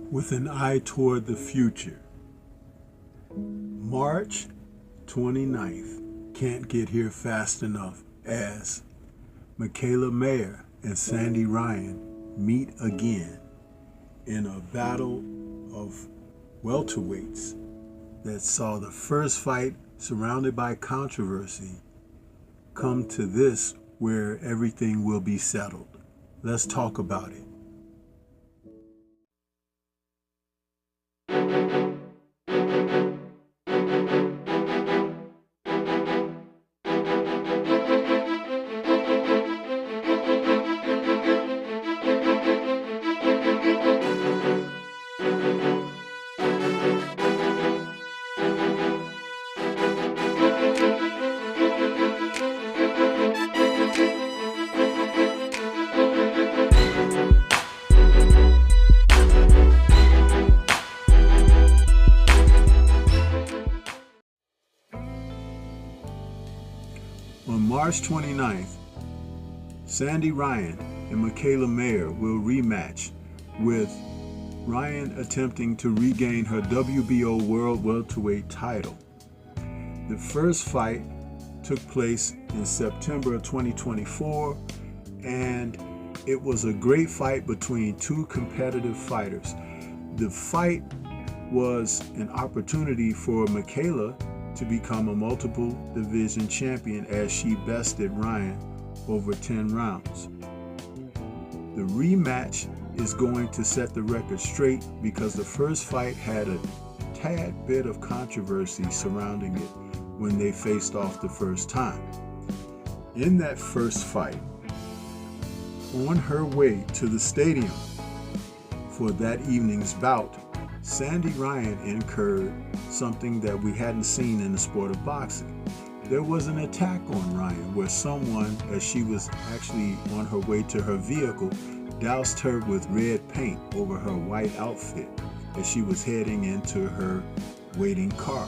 with an eye toward the future. March 29th can't get here fast enough as Mikaela Mayer and Sandy Ryan meet again in a battle of welterweights that saw the first fight surrounded by controversy come to this where everything will be settled. Let's talk about it. On March 29th, Sandy Ryan and Mikaela Mayer will rematch, with Ryan attempting to regain her WBO World Welterweight title. The first fight took place in September of 2024, and it was a great fight between two competitive fighters. The fight was an opportunity for Mikaela to become a multiple division champion as she bested Ryan over 10 rounds. The rematch is going to set the record straight because the first fight had a tad bit of controversy surrounding it when they faced off the first time. In that first fight, on her way to the stadium for that evening's bout, Sandy Ryan incurred something that we hadn't seen in the sport of boxing. There was an attack on Ryan where someone, as she was actually on her way to her vehicle, doused her with red paint over her white outfit as she was heading into her waiting car.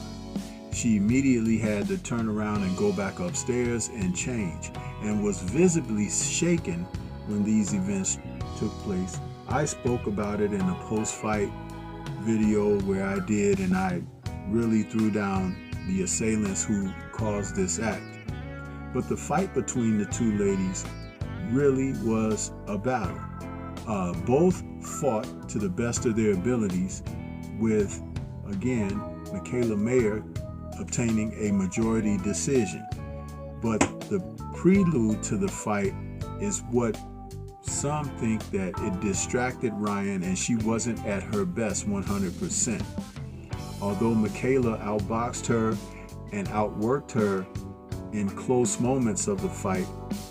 She immediately had to turn around and go back upstairs and change, and was visibly shaken when these events took place. I spoke about it in a post-fight video where I did, and I really threw down the assailants who caused this act. But the fight between the two ladies really was a battle. Both fought to the best of their abilities, with, again, Mikaela Mayer obtaining a majority decision. But the prelude to the fight is what some think that it distracted Ryan and she wasn't at her best 100%. Although Mikaela outboxed her and outworked her in close moments of the fight,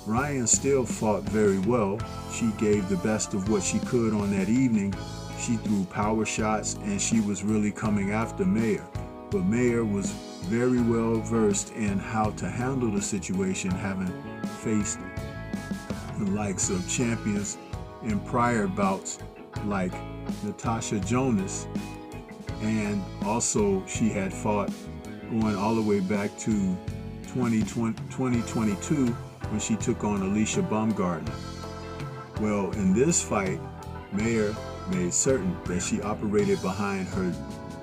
Ryan still fought very well. She gave the best of what she could on that evening. She threw power shots and she was really coming after Mayer. But Mayer was very well versed in how to handle the situation, having faced the likes of champions in prior bouts like Natasha Jonas, and also she had fought going all the way back to 2022 when she took on Alicia Baumgartner. Well, in this fight, Mayer made certain that she operated behind her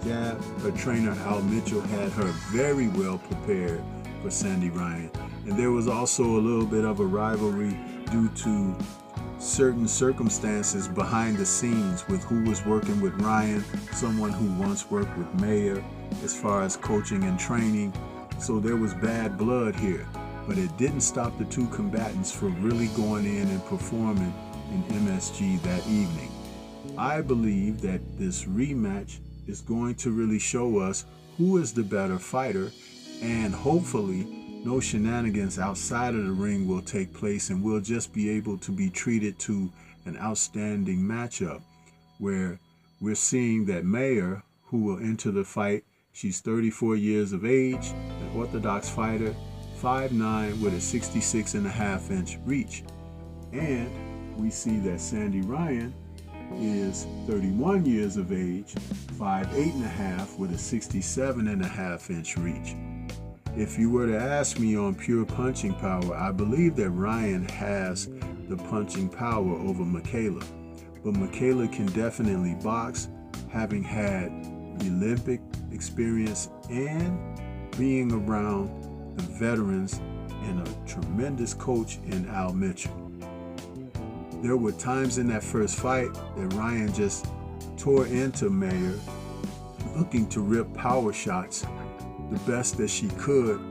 jab. Her trainer Al Mitchell had her very well prepared for Sandy Ryan, and there was also a little bit of a rivalry due to certain circumstances behind the scenes with who was working with Ryan, someone who once worked with Mayer as far as coaching and training. So there was bad blood here, but it didn't stop the two combatants from really going in and performing in MSG that evening. I believe that this rematch is going to really show us who is the better fighter, and hopefully no shenanigans outside of the ring will take place, and we'll just be able to be treated to an outstanding matchup where we're seeing that Mayer, who will enter the fight, she's 34 years of age, an orthodox fighter, 5'9" with a 66.5-inch reach. And we see that Sandy Ryan is 31 years of age, 5'8.5" with a 67.5-inch reach. If you were to ask me on pure punching power, I believe that Ryan has the punching power over Mikaela. But Mikaela can definitely box. having had Olympic experience and being around the veterans and a tremendous coach in Al Mitchell. There were times in that first fight that Ryan just tore into Mayer, looking to rip power shots the best that she could,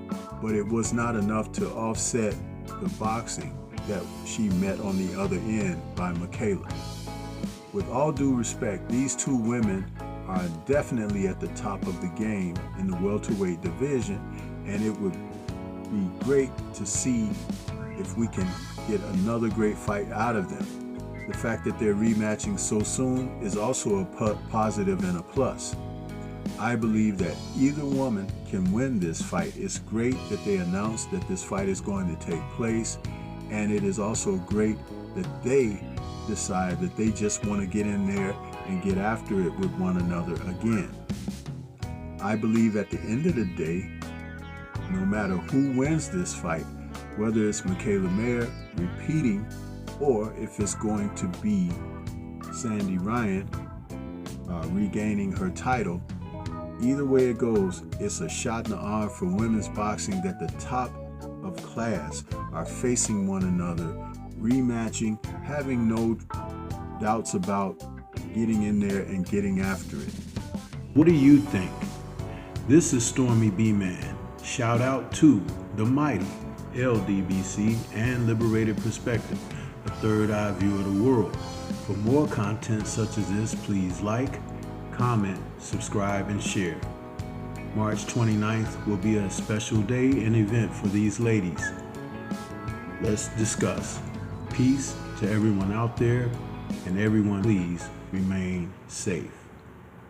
but it was not enough to offset the boxing that she met on the other end by Michaela. With all due respect, these two women are definitely at the top of the game in the welterweight division, and it would be great to see if we can get another great fight out of them. The fact that they're rematching so soon is also a positive and a plus. I believe that either woman can win this fight. It's great that they announced that this fight is going to take place, and it is also great that they decide that they just want to get in there and get after it with one another again. I believe at the end of the day, no matter who wins this fight, whether it's Michaela Mayer repeating or if it's going to be Sandy Ryan regaining her title, either way it goes, it's a shot in the arm for women's boxing that the top of class are facing one another, rematching, having no doubts about getting in there and getting after it. What do you think? This is Stormy B-Man. Shout out to the mighty LDBC and Liberated Perspective, a third eye view of the world. For more content such as this, please like, comment, subscribe, and share. March 29th will be a special day and event for these ladies. Let's discuss. Peace to everyone out there, and everyone please remain safe.